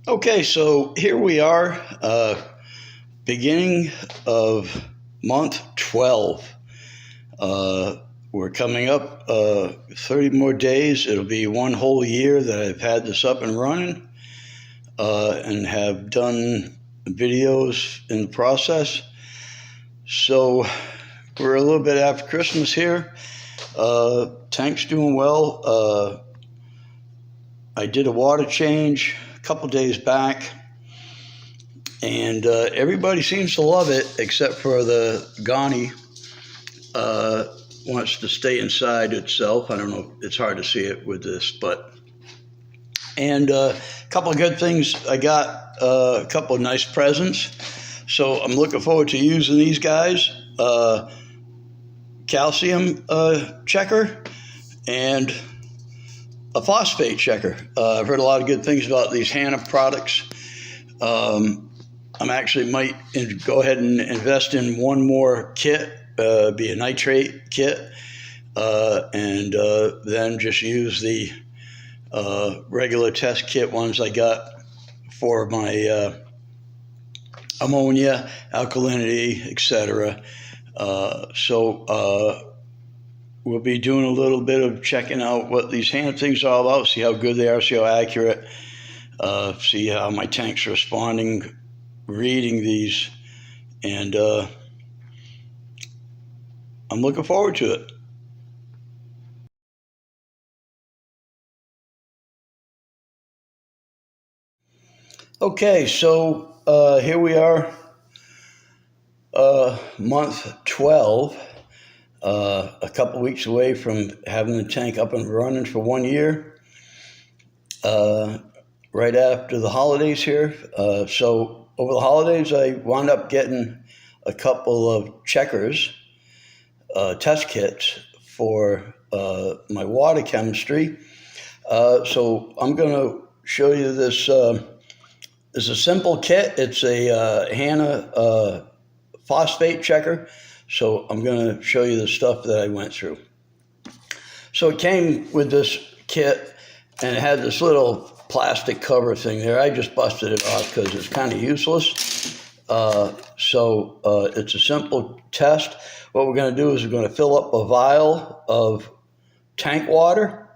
Okay, so here we are, beginning of month 12. We're coming up 30 more days. It'll be one whole year that I've had this up and running and have done videos in the process. So we're a little bit after Christmas here. Tank's doing well. I did a water change a couple days back, and everybody seems to love it except for the Ghani. Wants to stay inside itself. I don't know, it's hard to see it with this, but and a couple of good things. I got a couple of nice presents, so I'm looking forward to using these guys. Calcium checker and a phosphate checker. I've heard a lot of good things about these Hanna products. I'm actually might go ahead and invest in one more kit, be a nitrate kit, and then just use the regular test kit ones I got for my ammonia, alkalinity, etc. So we'll be doing a little bit of checking out what these Hanna things are all about, see how good they are, see how accurate, see how my tank's responding, reading these, and I'm looking forward to it. Okay, so here we are, month 12, a couple weeks away from having the tank up and running for 1 year, right after the holidays here. So over the holidays, I wound up getting a couple of checkers, test kits for my water chemistry. So I'm going to show you this. It's a simple kit. It's a Hanna phosphate checker. So I'm going to show you the stuff that I went through. So it came with this kit, and it had this little plastic cover thing there. I just busted it off because it's kind of useless. So it's a simple test. What we're going to do is we're going to fill up a vial of tank water,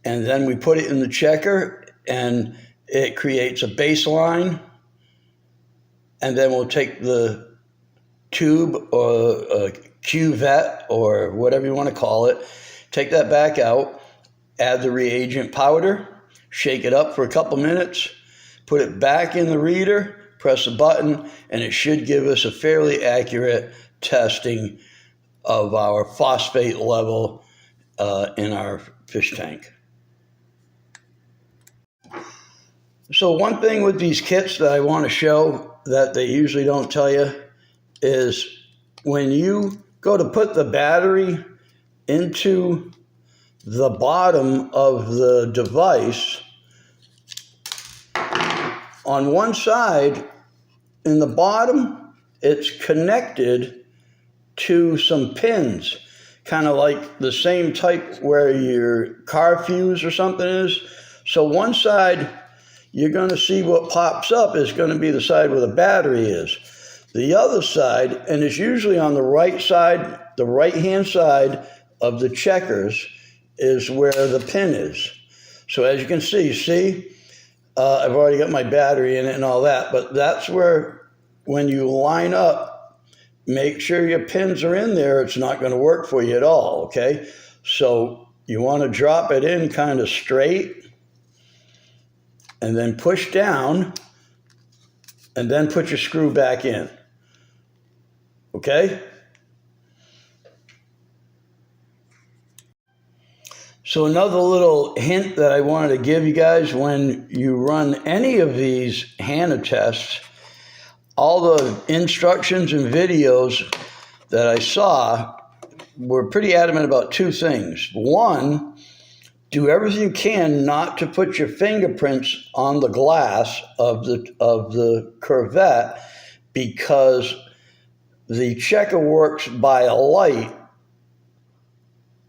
and then we put it in the checker, and it creates a baseline, and then we'll take the tube or a cuvette or whatever you want to call it, take that back out, add the reagent powder, shake it up for a couple minutes, put it back in the reader, press a button, and it should give us a fairly accurate testing of our phosphate level in our fish tank. So one thing with these kits that I want to show that they usually don't tell you is when you go to put the battery into the bottom of the device, on one side in the bottom, it's connected to some pins, kind of like the same type where your car fuse or something is. So one side, you're going to see what pops up is going to be the side where the battery is. The other side, and it's usually on the right side, the right-hand side of the checkers, is where the pin is. So as you can see, I've already got my battery in it and all that, but that's where, when you line up, make sure your pins are in there. It's not going to work for you at all, okay? So you want to drop it in kind of straight, and then push down, and then put your screw back in, okay? So another little hint that I wanted to give you guys, when you run any of these Hanna tests, all the instructions and videos that I saw were pretty adamant about two things. One, do everything you can not to put your fingerprints on the glass of the curvette, because the checker works by a light,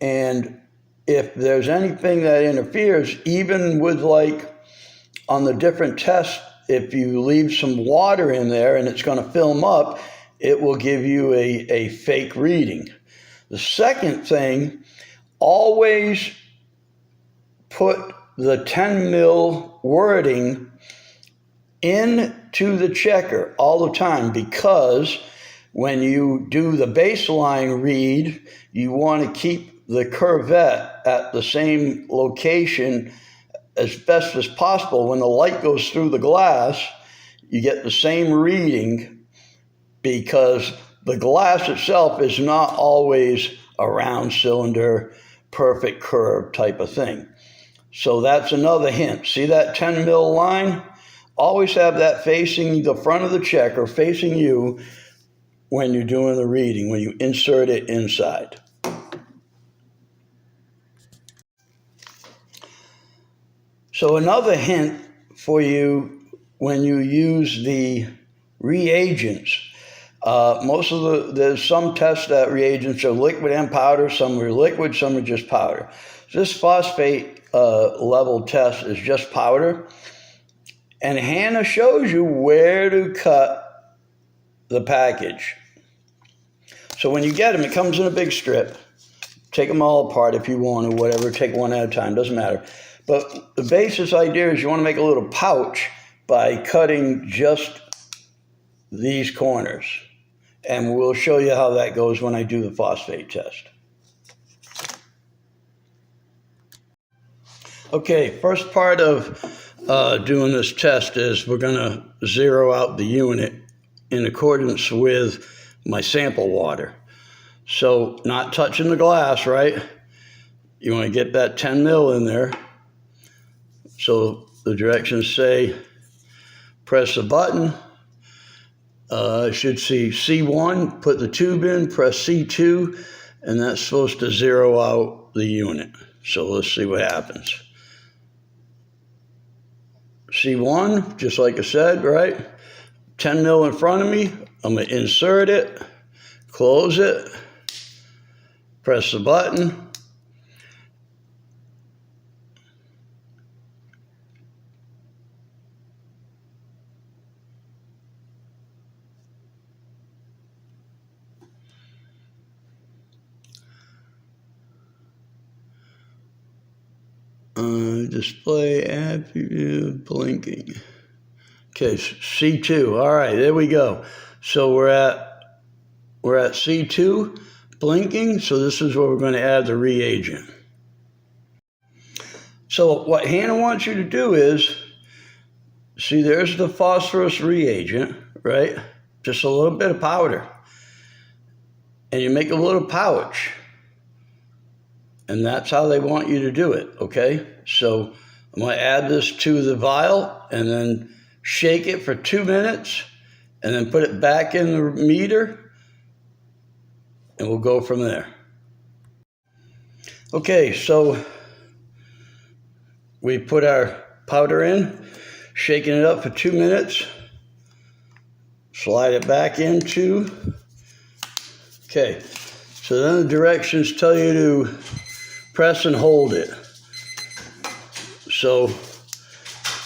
and if there's anything that interferes, even with like on the different tests, if you leave some water in there and it's going to film up, it will give you a fake reading. The second thing, always put the 10 mil wording into the checker all the time, because when you do the baseline read, you want to keep the curvette at the same location as best as possible. When the light goes through the glass, you get the same reading, because the glass itself is not always a round cylinder, perfect curve type of thing. So that's another hint. See that 10 mil line? Always have that facing the front of the checker, facing you when you're doing the reading, when you insert it inside. So another hint for you when you use the reagents, there's some tests that reagents are liquid and powder, some are liquid, some are just powder. This phosphate level test is just powder, and Hannah shows you where to cut the package. So when you get them, it comes in a big strip. Take them all apart if you want, or whatever, take one at a time, doesn't matter. But the basis idea is you want to make a little pouch by cutting just these corners. And we'll show you how that goes when I do the phosphate test. Okay, first part of doing this test is we're going to zero out the unit in accordance with my sample water. So not touching the glass, right? You want to get that 10 mil in there. So the directions say press the button. I should see C1, put the tube in, press C2, and that's supposed to zero out the unit. So let's see what happens. C1, just like I said, right? 10 mil in front of me. I'm going to insert it, close it, press the button. Display attribute blinking. Okay, C2. All right, there we go. So we're at C2, blinking. So this is where we're going to add the reagent. So what Hannah wants you to do is, see, there's the phosphorus reagent, right? Just a little bit of powder. And you make a little pouch. And that's how they want you to do it, okay? So I'm going to add this to the vial and then shake it for 2 minutes and then put it back in the meter, and we'll go from there. Okay, so we put our powder in, shaking it up for 2 minutes, slide it back into, okay, so then the directions tell you to press and hold it. So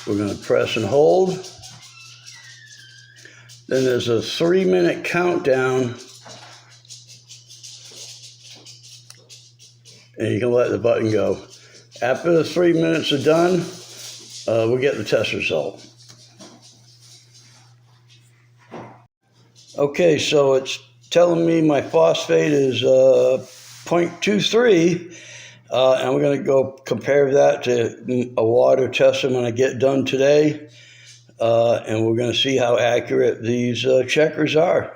we're going to press and hold. Then there's a 3-minute countdown, and you can let the button go. After the 3 minutes are done, we'll get the test result. Okay, so it's telling me my phosphate is 0.23. And we're going to go compare that to a water test I'm going to get done today. And we're going to see how accurate these checkers are.